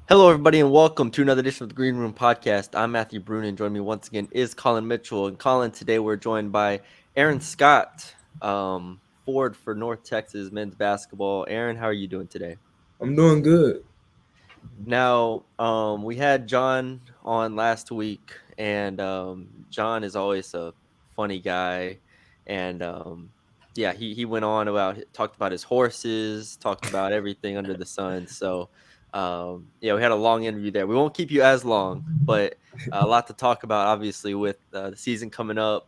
Hello, everybody, and welcome to another edition of the Green Room Podcast. I'm Matthew Brune, and joining me once again is Colin Mitchell. And Colin, today we're joined by Aaron Scott, forward for North Texas men's basketball. Aaron, how are you doing today? I'm doing good. Now, we had John on last week, and John is always a funny guy, and yeah, he went on about talked about his horses, talked about everything under the sun. So, yeah, we had a long interview there. We won't keep you as long, but a lot to talk about, obviously, with the season coming up.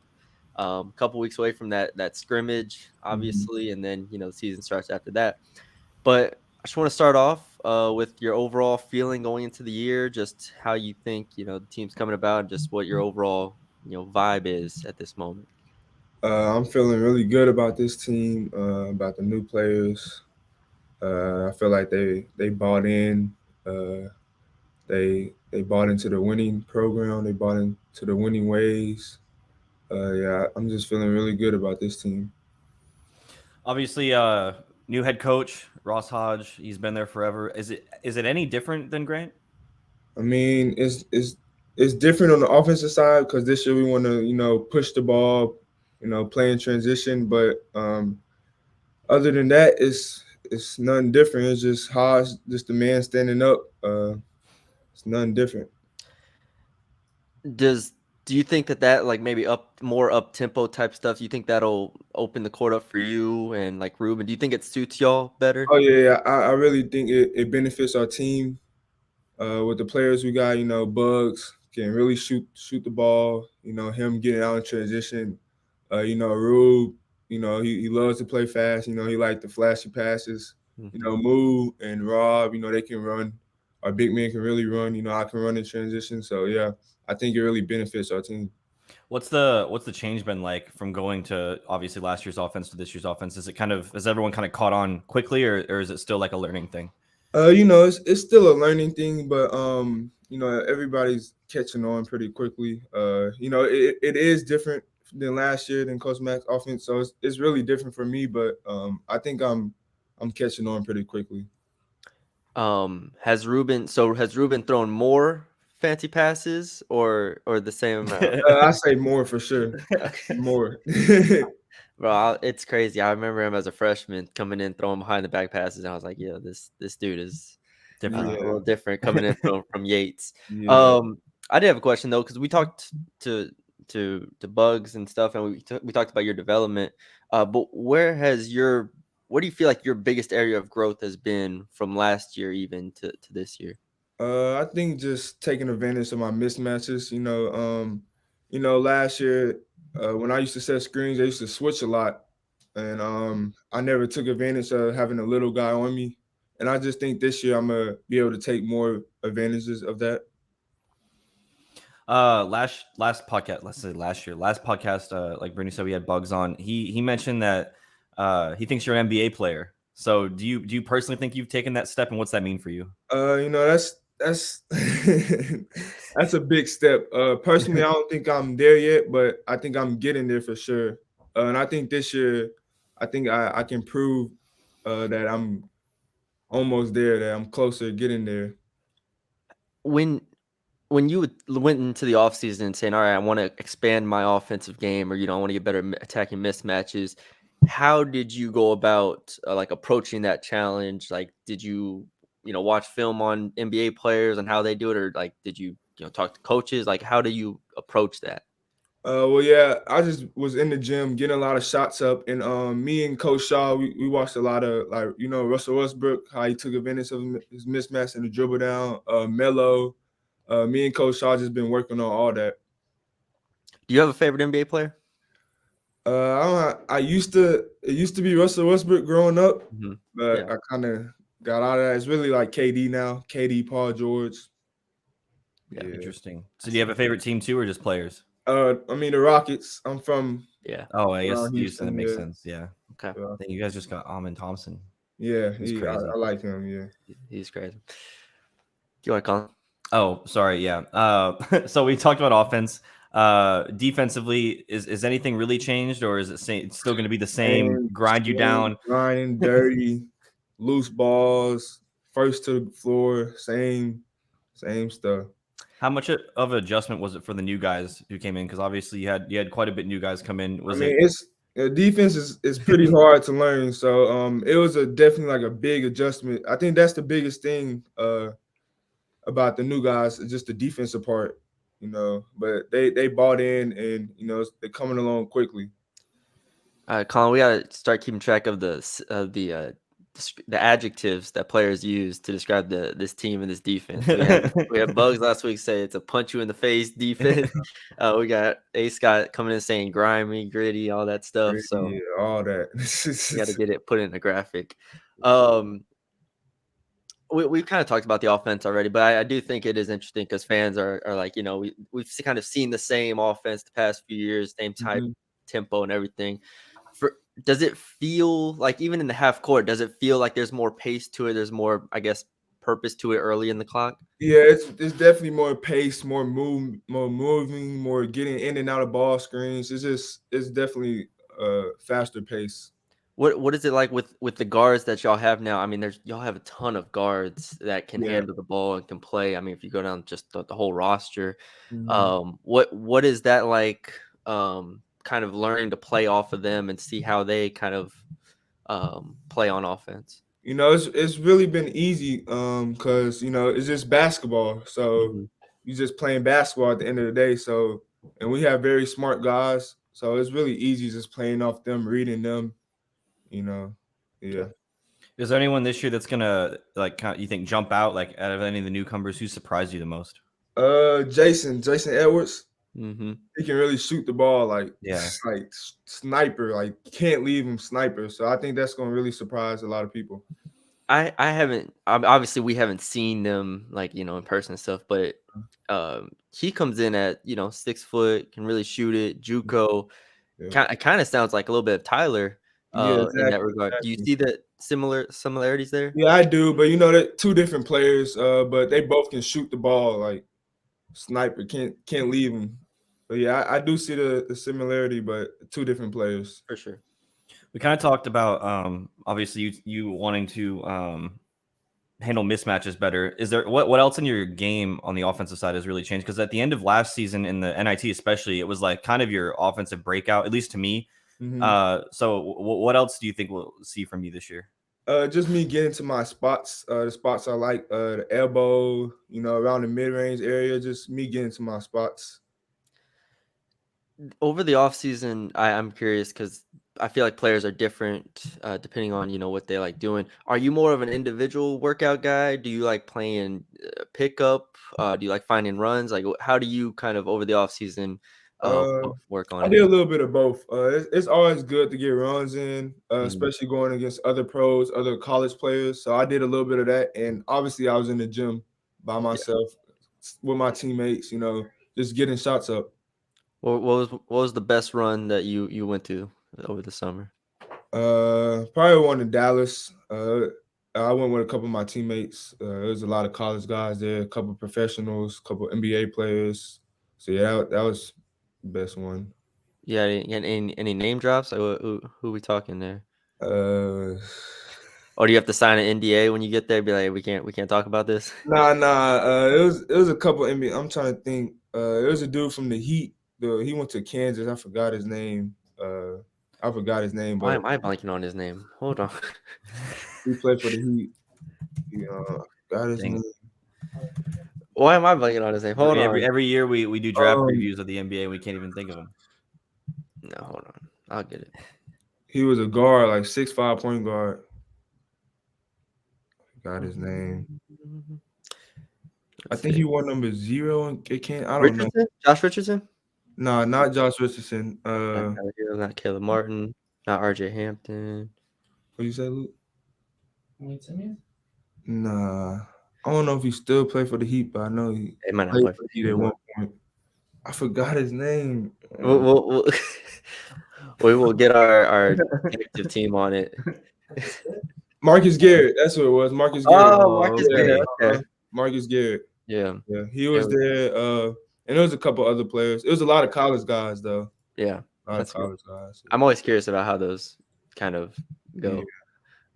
A couple weeks away from that scrimmage, Mhm. obviously, and then the season starts after that. But I just want to start off with your overall feeling going into the year, just how you think the team's coming about, and just what your overall vibe is at this moment. I'm feeling really good about this team, about the new players. I feel like they bought in. They bought into the winning program. They bought into the winning ways. Yeah, I'm just feeling really good about this team. Obviously, new head coach Ross Hodge. He's been there forever. Is it any different than Grant? I mean, it's different on the offensive side because this year we want to push the ball, play in transition. But other than that, it's nothing different. It's just Hodge, just the man standing up. It's nothing different. Does do you think that like maybe more up tempo type stuff? Do you think that'll open the court up for you and like Ruben? Do you think it suits y'all better? Oh yeah, I really think it benefits our team with the players we got. Bugs can really shoot the ball. Him getting out in transition. Rube. He loves to play fast. He like the flashy passes. Hmm. Move and Rob. They can run. Our big man can really run. I can run in transition. So yeah, I think it really benefits our team. What's the change been like from going to obviously last year's offense to this year's offense? Has everyone kind of caught on quickly, or is it still like a learning thing? It's still a learning thing, but everybody's catching on pretty quickly. It is different than last year than Coach Mack's offense, so it's really different for me. But I think I'm catching on pretty quickly. Has Ruben thrown more fancy passes or the same amount? I say more for sure, more. Bro, it's crazy. I remember him as a freshman coming in, throwing behind the back passes, and I was like, "Yeah, this dude is Different. a Yeah, little different coming in from Yates." yeah. Um, I did have a question though, because we talked to Bugs and stuff, and we talked about your development. But where do you feel like your biggest area of growth has been from last year even to this year? I think just taking advantage of my mismatches. Last year when I used to set screens, I used to switch a lot, and I never took advantage of having a little guy on me. And I just think this year I'm gonna be able to take more advantages of that. Last podcast, let's say last year, last podcast, like Bernie said, we had Bugs on. He mentioned that he thinks you're an NBA player. So do you personally think you've taken that step, and what's that mean for you? That's that's a big step. Personally, I don't think I'm there yet, but I think I'm getting there for sure. And I think this year, I think I can prove that I'm almost there, that I'm closer to getting there. When when you went into the offseason and saying, "All right, I want to expand my offensive game," or I want to get better attacking mismatches, how did you go about like approaching that challenge? Like, did you watch film on NBA players and how they do it, or like did you talk to coaches? Like, how do you approach that? Well, yeah, I just was in the gym getting a lot of shots up, and me and Coach Shaw, we watched a lot of like Russell Westbrook, how he took advantage of his mismatch and the dribble down. Melo, me and Coach Shaw just been working on all that. Do you have a favorite NBA player? I used to it used to be Russell Westbrook growing up, Hmm. but Yeah. I kind of got out of that. It's really like KD now, KD, Paul George. Yeah. Yeah. Interesting. I So do you see. have a favorite team too, or just players? I mean the Rockets. I'm from Yeah. Oh, I guess around Houston. That Houston. makes Yeah, sense. Yeah. Okay. so, Then you guys just got Amon Thompson. yeah. He's I crazy. like him. Yeah. He's crazy. Do you want to call? Oh, sorry. Yeah. So we talked about offense. Defensively, is anything really changed, or is it's still going to be the same? And Grind you same, down. grinding, dirty, loose balls, first to the floor, same. Same stuff. How much of an adjustment was it for the new guys who came in? Because obviously you had quite a bit new guys come in. I Was mean, it? it's defense is pretty hard to learn. So it was a definitely like a big adjustment. I think that's the biggest thing about the new guys, is just the defensive part, you know. But they bought in, and you know they're coming along quickly. Colin, we gotta start keeping track of the adjectives that players use to describe this team and this defense. We had Bugs last week say it's a punch you in the face defense. We got A Scott coming in saying grimy, gritty, all that stuff. So Yeah, all that. we got to get it put in a graphic. Um, we've kind of talked about the offense already, but I do think it is interesting because fans are like, we've kind of seen the same offense the past few years, same type, Mhm. tempo, and everything. Does it feel like, even in the half court, does it feel like there's more pace to it? There's more, I guess, purpose to it early in the clock? Yeah, it's definitely more pace, more moving, more getting in and out of ball screens. It's definitely faster pace. What is it like with the guards that y'all have now? I mean, y'all have a ton of guards that can Yeah. handle the ball and can play. I mean, if you go down just the whole roster, Mhm. what is that like? Kind of learning to play off of them and see how they kind of play on offense. You know, it's really been easy, because you know it's just basketball. So Mhm. you just playing basketball at the end of the day. So and we have very smart guys, so it's really easy just playing off them, reading them. You know, yeah. Is there anyone this year that's gonna you think jump out like out of any of the newcomers? Who surprised you the most? Jason Edwards. Mhm. He can really shoot the ball like Yeah. like sniper. Like you can't leave him sniper. So I think that's gonna really surprise a lot of people. I haven't obviously we haven't seen them like in person and stuff, but he comes in at 6 foot, can really shoot it. JUCO Yeah, kind of sounds like a little bit of Tyler yeah, in that exactly, regard. Do you exactly. see the similarities there? Yeah, I do, but you know that two different players, but they both can shoot the ball like sniper. Can't leave him. But yeah, I do see the similarity, but two different players. For sure. We kind of talked about obviously you wanting to handle mismatches better. Is there what else in your game on the offensive side has really changed? Because at the end of last season in the NIT especially, it was like kind of your offensive breakout, at least to me. Hmm. So what else do you think we'll see from you this year? Just me getting to my spots, the spots I like, the elbow, you know, around the mid range area. Just me getting to my spots. Over the off season, I'm curious because I feel like players are different depending on what they like doing. Are you more of an individual workout guy? Do you like playing pickup? Do you like finding runs? Like, how do you kind of over the off season Uh, work on I it? did a little bit of both. It's always good to get runs in, Mhm. especially going against other pros, other college players. So I did a little bit of that, and obviously I was in the gym by Yeah. myself with my teammates. You know, just getting shots up. What was the best run that you went to over the summer? Probably one in Dallas. I went with a couple of my teammates. There's a lot of college guys there, a couple of professionals, a couple of NBA players. So yeah, that was the best one. Yeah, any name drops? Like, who we talking there? Uh, Or do you have to sign an NDA when you get there? Be like, we can't talk about this. nah. It was a couple NBA. I'm trying to think. There was a dude from the Heat. He went to Kansas. I forgot his name, Why but am I blanking on his name? Hold on. he played for the Heat. You know, I forgot his Dang. name. Why am I blanking on his name? Hold Every on. every year we do draft Um, previews of the NBA and we can't even think of them. No, hold on. I'll get it. he was a guard, like 6'5" point guard. Forgot his name. I Let's think see. he wore number 0 and it can't. I don't know. Richardson? Josh Richardson? Nah, not Josh Richardson. Not Tyler Hero, not Caleb Martin, not RJ Hampton. What you say, Luke? Nah. I don't know if he still play for the Heat, but I know he They might not played play for for the you Heat at one anymore. point. I forgot his name. We'll we will get our detective team on it. Marcus Garrett. That's what it was. Marcus Garrett. Oh, Oh, Marcus Yeah. Garrett. okay. Okay. Marcus Garrett. Yeah. Yeah. He There was we go. there. And there was a couple other players. It was a lot of college guys though. Yeah. A lot of That's good. college guys. I'm always curious about how those kind of Yeah. go.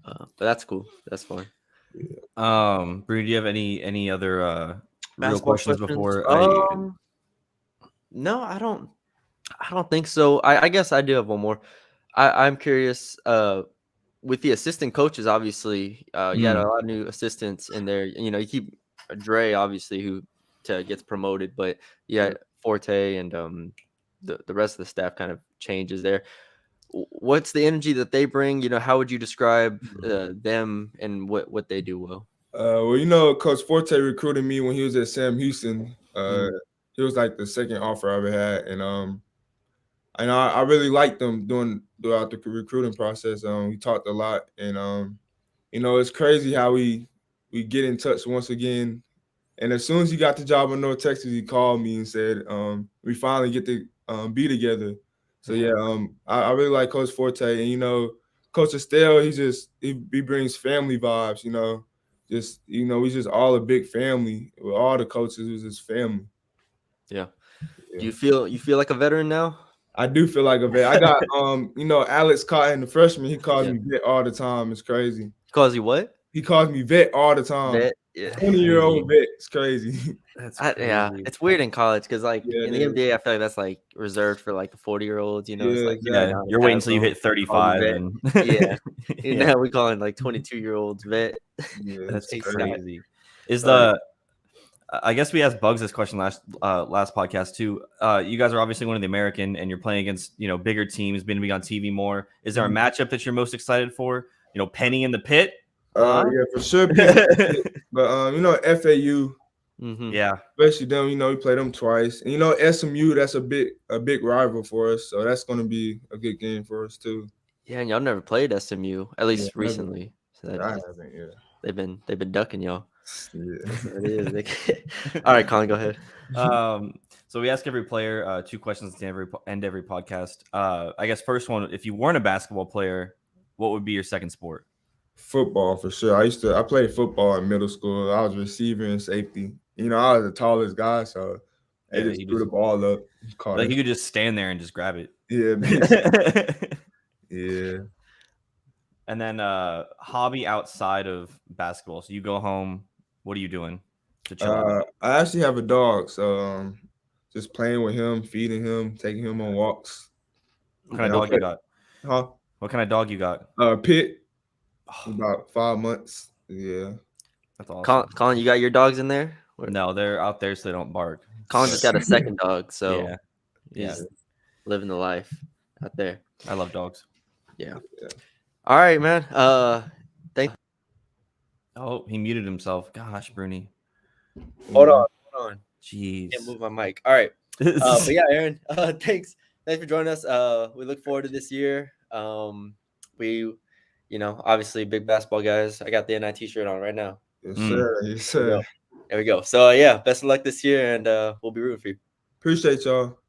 But that's cool. That's fun. Yeah. Brune, do you have any other real Basketball questions questions. before I? No, I don't. I don't think so. I guess I do have one more. I'm curious. With the assistant coaches, obviously, you had a lot of new assistants in there. You know, you keep Dre, obviously, who gets promoted, but yeah, Forte and the rest of the staff kind of changes there. What's the energy that they bring? You know, how would you describe them and what they do well? Well, you know, Coach Forte recruited me when he was at Sam Houston. He was like the second offer I ever had, and I really liked them throughout the recruiting process. We talked a lot, and you know, it's crazy how we get in touch once again. And as soon as he got the job in North Texas, he called me and said, "We finally get to be together." So yeah, I really like Coach Forte, and you know, Coach Estelle, he brings family vibes. You know, we just all a big family. With all the coaches, it was just family. Yeah. Yeah. Do you feel like a veteran now? I do feel like a vet. I got you know, Alex Cotton, the freshman, he calls Yeah. me vet all the time. It's crazy. Calls you what? He calls me vet all the time. Vet. Yeah. 20-year-old vet. It's crazy. That's Yeah, crazy. it's weird in college because, like, Yeah, in it the is. NBA, I feel like that's like reserved for like the 40-year-olds. You know, it's Yeah, like Yeah, exactly. you're waiting until you hit call you 35, vet. and Yeah, yeah, now we calling like 22-year-olds vet. Yeah, that's it's ASAP. crazy. Is Sorry. I guess we asked Bugs this question last podcast too. You guys are obviously one of the American, and you're playing against bigger teams, been to be on TV more. Is there a matchup that you're most excited for? Penny in the pit. Yeah, for sure. But you know, FAU, Yeah, especially them, you know, we played them twice. And you know, SMU, that's a big rival for us. So that's gonna be a good game for us too. Yeah, and y'all never played SMU, at Yeah, least never. recently. So I haven't, yeah. they've been ducking y'all. Yeah. That's what it is. All right, Colin, go ahead. So we ask every player 2 questions at the end every podcast. I guess first one, if you weren't a basketball player, what would be your second sport? Football for sure. I played football in middle school. I was receiver and safety. You know, I was the tallest guy, so they Yeah, just you threw the ball up. Caught like it. you could just stand there and just grab it. Yeah, basically. Yeah. And then hobby outside of basketball. So you go home, what are you doing to chill out? I actually have a dog, so just playing with him, feeding him, taking him on walks. What kind Yeah, of dog you got? huh? What kind of dog you got? Pit, about 5 months. Yeah. That's awesome. Colin, you got your dogs in there? No, they're out there so they don't bark. Colin just got a second dog, so Yeah. he's living the life out there. I love dogs. Yeah. All right, man. Thank. Oh, he muted himself. Gosh, Bruni. Hold on. Jeez. Can't move my mic. All right. But yeah, Aaron, thanks for joining us. We look forward to this year. We, obviously big basketball guys. I got the NI t-shirt on right now. Yes, sir. Yes, sir. There we go. So yeah, best of luck this year, and we'll be rooting for you. Appreciate y'all.